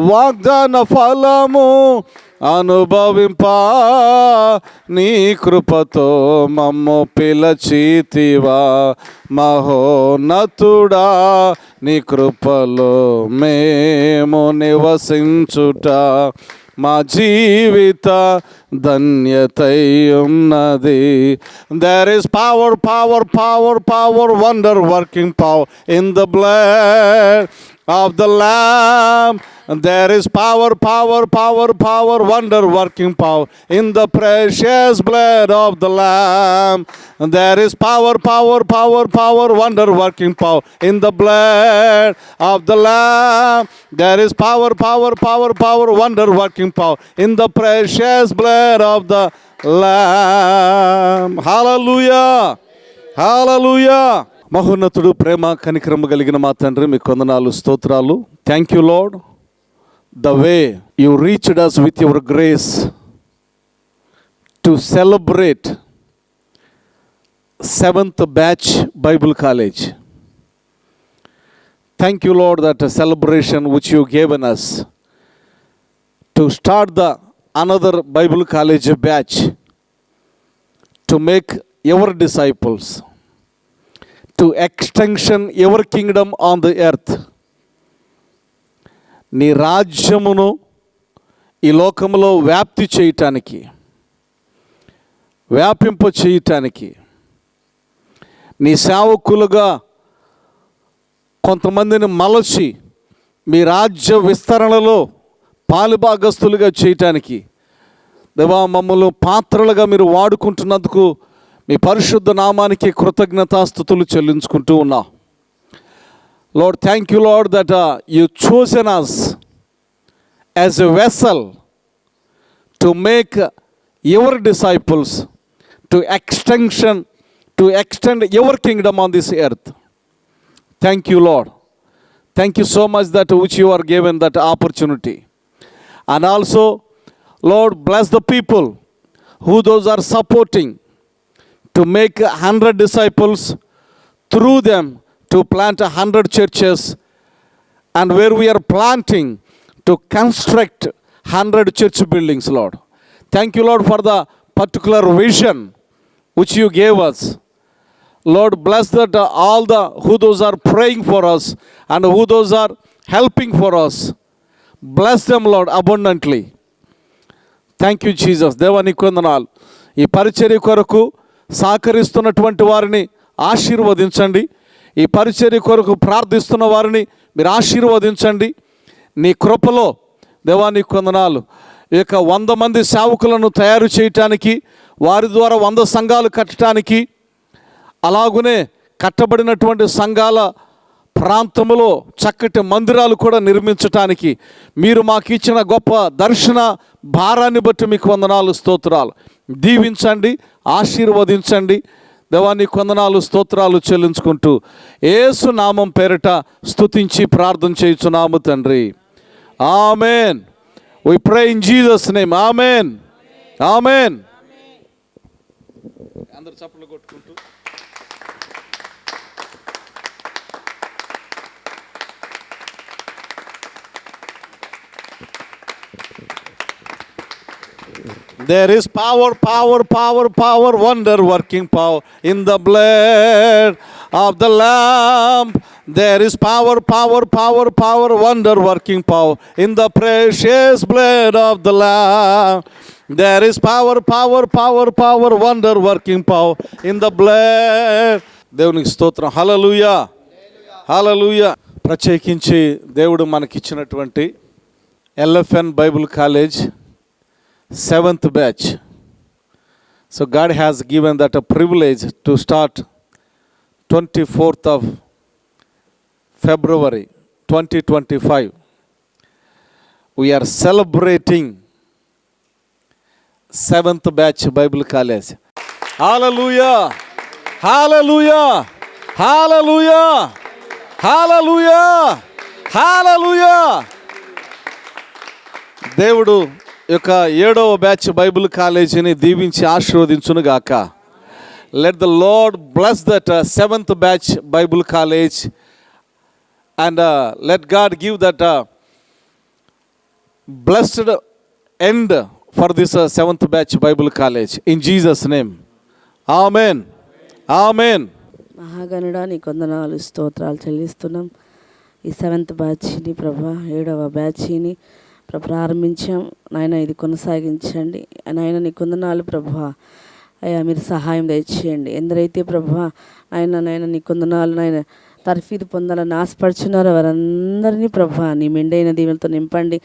వాగ్దాన ఫలము అనుభవింప నీ కృపతో మమ్ము పిలచితివా. మహోన్నతుడా నీ కృపలో మేము నివసించుట మా జీవిత ధన్యతై ఉన్నది. There is power power power power wonder working power in the blood of the Lamb. There is power, power, power, power, wonder working power in the precious blood of the Lamb. There is power, power, power, power, wonder working power in the blood of the Lamb. There is power, power, power, power, wonder working power in the precious blood of the Lamb. Hallelujah. Hallelujah. మహోన్నతుడు, ప్రేమ కనికరము కలిగిన మా తండ్రి, మీకు వందనాలు, స్తోత్రాలు. Thank you lord, the way you reached us with your grace to celebrate 7th batch Bible College. Thank you Lord, that celebration which you given us to start the another Bible College batch to make your disciples, to extension your kingdom on the earth. నీ రాజ్యమును ఈ లోకములో వ్యాప్తి చేయటానికి, వ్యాపింప చేయటానికి, నీ సేవకులుగా కొంతమందిని మలచి మీ రాజ్య విస్తరణలో పాలుభాగస్తులుగా చేయటానికి దేవా మమ్మల్ని పాత్రలుగా మీరు వాడుకుంటున్నందుకు మీ పరిశుద్ధ నామానికి కృతజ్ఞతాస్తుతులు చెల్లించుకుంటూ ఉన్నా. Lord, thank you lord that you chosen us as a vessel to make your disciples, to extend your kingdom on this earth. Thank you Lord. Thank you so much that which you are given that opportunity. And also Lord, bless the people who those are supporting to make 100 disciples, through them to plant 100 churches, and where we are planting to construct 100 church buildings, Lord. Thank you Lord for the particular vision which you gave us. Lord, bless that all the who those are praying for us and who those are helping for us. Bless them Lord abundantly. Thank you Jesus. దేవానికి వందనాలు. ఈ పరిచర్య కొరకు సహకరిస్తున్నటువంటి వారిని ఆశీర్వదించండి. ఈ పరిచర్య కొరకు ప్రార్థిస్తున్న వారిని మీరు ఆశీర్వదించండి. నీ కృపలో దేవానికి వందనాలు. ఈ యొక్క 100 మంది సేవకులను తయారు చేయటానికి, వారి ద్వారా 100 సంఘాలు కట్టడానికి, అలాగునే కట్టబడినటువంటి సంఘాల ప్రాంతంలో చక్కటి మందిరాలు కూడా నిర్మించటానికి మీరు మాకు ఇచ్చిన గొప్ప దర్శన భారాన్ని బట్టి మీకు వందనాలు, స్తోత్రాలు. దీవించండి, ఆశీర్వదించండి. దేవానికి వందనాలు, స్తోత్రాలు చెల్లించుకుంటూ యేసు నామం పేరిట స్తుతించి ప్రార్థన చేయుచున్నాము తండ్రి. Amen. We pray in Jesus name. Amen. Amen. అందరూ చప్పట్లు కొట్టుకుంటూ there is power, power, power, power, wonder working power in the blood of the Lamb. There is power, power, power, power, wonder working power in the precious blood of the Lamb. There is power, power, power, power, wonder working power in the blood. దేవునికి స్తోత్రం. హల్లెలూయా, హల్లెలూయా. ప్రత్యేకించి దేవుడు మనకిచ్చినటువంటి LFN Bible college 7th batch. So God has given that a privilege to start 24th of February 2025. We are celebrating 7th batch Bible College. Hallelujah! Hallelujah! Hallelujah! Hallelujah! Hallelujah! దేవుడు యొక్క 7వ batch Bible కాలేజీని దీవించి ఆశీర్వదించును గాక. Let the Lord bless that 7th batch Bible college, and let God give that blessed end for this 7th batch Bible College. In Jesus' name. Amen. Amen. మహాగణుడా నీ కొందనాలు స్తోత్రాలు చెల్లిస్తున్నాం. ఈ 7th బ్యాచ్ని ప్రభా 7వ బ్యాచ్ని ప్రారంభించాం నాయన, ఇది కొనసాగించండి నాయన. నీ కొందనాలు ప్రభా, అయ్యా మీరు సహాయం దయచేయండి. ఎందరైతే ప్రభా నాయన నీ కొందనాలు నాయన తర్ఫీదు పొందాలని ఆశపడుచున్నారో వారందరినీ ప్రభా నీ మెండైన దీవెనతో నింపండి.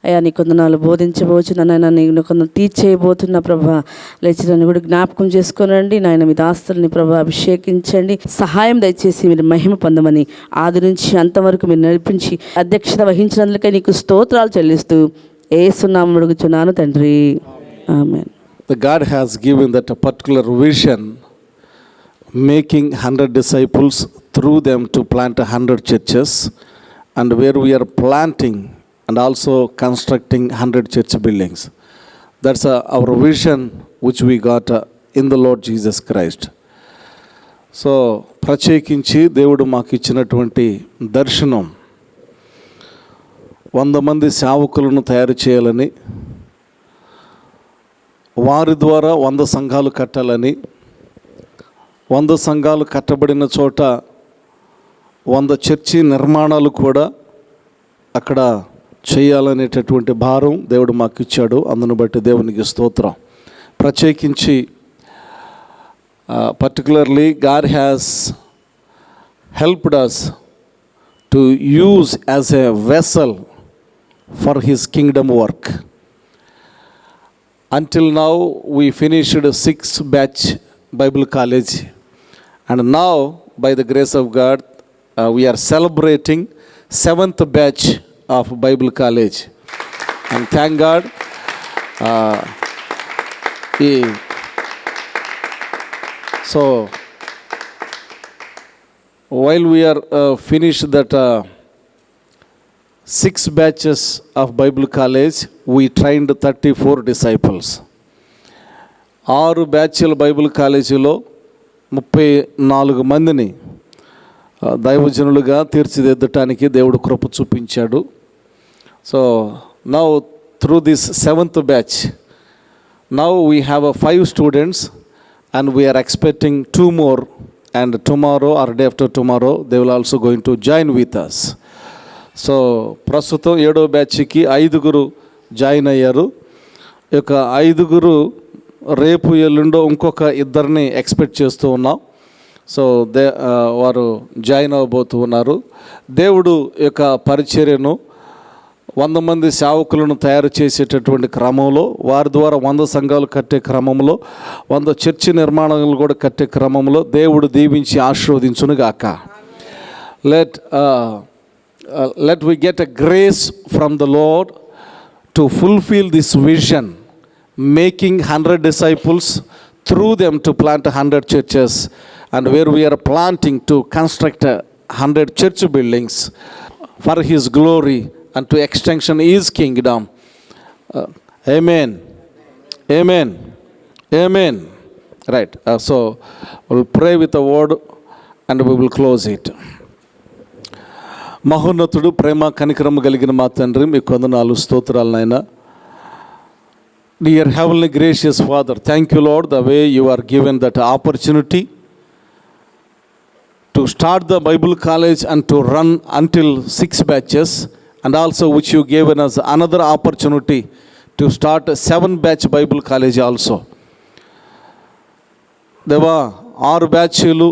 అయ్యా నీ కొందనాలు బోధించబోతున్నా నాయన, నేను కొందరు టీచ్ చేయబోతున్నా ప్రభా, లేచినని కూడా జ్ఞాపకం చేసుకోనండి నాయన. మీ దాస్తుల్ని ప్రభా అభిషేకించండి, సహాయం దయచేసి మీరు మహిమ పొందమని ఆది నుంచి అంతవరకు మీరు నడిపించి అధ్యక్షత వహించినందుకే నీకు స్తోత్రాలు చెల్లిస్తూ యేసు నామమున అడుగుచున్నాను తండ్రి, ఆమేన్. The God has given that a particular vision, making 100 disciples, through them to plant 100 churches, and where we are planting and also constructing 100 church buildings. That's our vision which we got in the Lord Jesus Christ. So ప్రత్యేకించి దేవుడు మాకు ఇచ్చినటువంటి దర్శనం 100 మంది సేవకులను తయారు చేయాలని, వారి ద్వారా 100 సంఘాలు కట్టాలని, 100 సంఘాలు కట్టబడిన చోట 100 చర్చి నిర్మాణాలు కూడా అక్కడ చేయాలనేటటువంటి భారం దేవుడు మాకు ఇచ్చాడు. అందును బట్టి దేవునికి స్తోత్రం. ప్రత్యేకించి particularly God has helped us to use as a vessel for His kingdom work. Until now we finished 6 batch Bible College, and now by the grace of God we are celebrating 7th batch of Bible College, and thank God. So while we are finished that 6 batches of Bible College, we trained 34 disciples. 6 బ్యాచ్ల Bible కాలేజీలో 34 మందిని దైవజనులుగా తీర్చిదిద్దటానికి దేవుడు కృప చూపించాడు. So now through this 7th batch, now we have 5 students and we are expecting 2 more, and tomorrow or day after tomorrow they will also going to join with us. So ప్రస్తుతం 7వ బ్యాచ్కి 5 join అయ్యారు. ఈ యొక్క 5 రేపు ఎల్లుండో ఇంకొక 2 expect చేస్తూ ఉన్నాం. సో వారు జాయిన్ అవ్వబోతూ ఉన్నారు. దేవుడు యొక్క పరిచర్యను 100 మంది సేవకులను తయారు చేసేటటువంటి క్రమంలో, వారి ద్వారా 100 సంఘాలు కట్టే క్రమంలో, 100 చర్చి నిర్మాణాలు కూడా కట్టే క్రమంలో దేవుడు దీవించి ఆశీర్వదించునుగాక. Let we get a grace from the Lord to fulfill this vision, making 100 disciples, through them to plant 100 churches, and where we are planting to construct 100 church buildings for His glory and to extension His kingdom. Amen. Amen. Amen. Right. So we'll pray with a word and we will close it. మహోన్నతుడు, ప్రేమ కనికరము కలిగిన మా తండ్రి, మీకు వందనాలు, స్తోత్రాలు నాయన. Dear Heavenly Gracious Father, thank you Lord, the way you are given that opportunity to start the Bible College and to run until 6 batches, and also which you given us another opportunity to start a 7 batch Bible College also. దేవా, 6 బ్యాచ్లు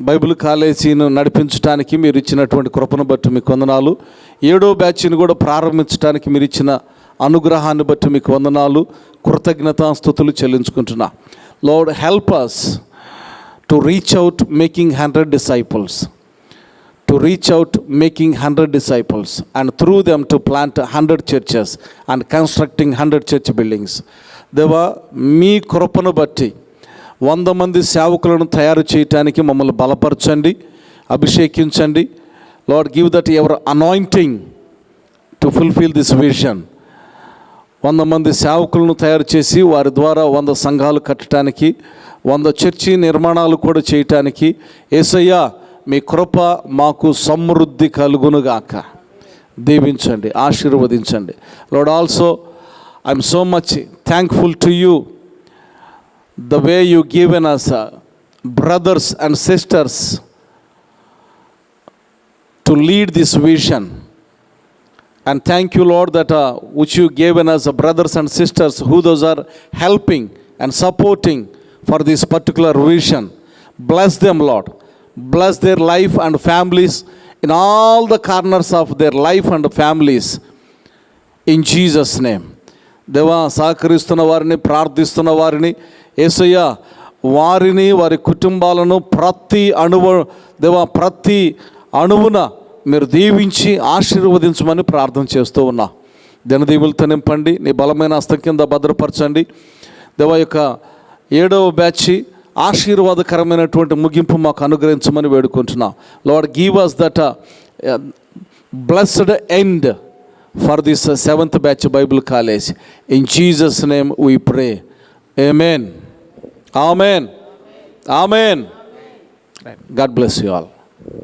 Bible కాలేజీని నడిపించడానికి మీరు ఇచ్చినటువంటి కృపను బట్టి మీకు వందనాలు. 7వ బ్యాచ్ని కూడా ప్రారంభించడానికి మీరు ఇచ్చిన అనుగ్రహాన్ని బట్టి మీకు వందనాలు, కృతజ్ఞతాస్తుతులు చెల్లించుకుంటున్నా. Lord, help us to reach out making 100 disciples, to reach out making 100 disciples, and through them to plant 100 churches and constructing 100 church buildings. దేవా, మీ కృపను బట్టి 100 మంది సేవకులను తయారు చేయటానికి మమ్మల్ని బలపరచండి, అభిషేకించండి. Lord, give that your anointing to fulfil this vision. 100 మంది సేవకులను తయారు చేసి వారి ద్వారా 100 సంఘాలు కట్టడానికి, 100 చర్చి నిర్మాణాలు కూడా చేయటానికి యేసయ్యా మీ కృప మాకు సమృద్ధి కలుగునుగాక. దీవించండి, ఆశీర్వదించండి. Lord also I'm so much thankful to you the way you given us brothers and sisters to lead this vision. And thank you, Lord, that which you given us brothers and sisters who those are helping and supporting for this particular vision. Bless them, Lord. Bless their life and families in all the corners of their life and families. In Jesus' name. దేవా, సహకరిస్తున్న వారిని, ప్రార్థిస్తున్న వారిని యేసయ్య, వారిని వారి కుటుంబాలను ప్రతి అణువున మీరు దీవించి ఆశీర్వదించమని ప్రార్థన చేస్తూ ఉన్నా. దినదీవులతో నింపండి, నీ బలమైన హస్తం కింద భద్రపరచండి. దేవా, యొక్క 7వ బ్యాచ్ ఆశీర్వాదకరమైనటువంటి ముగింపు మాకు అనుగ్రహించమని వేడుకుంటున్నా. Lord, give us that blessed end for this 7th batch Bible college. In Jesus' name we pray. Amen. Amen. Amen. God bless you all.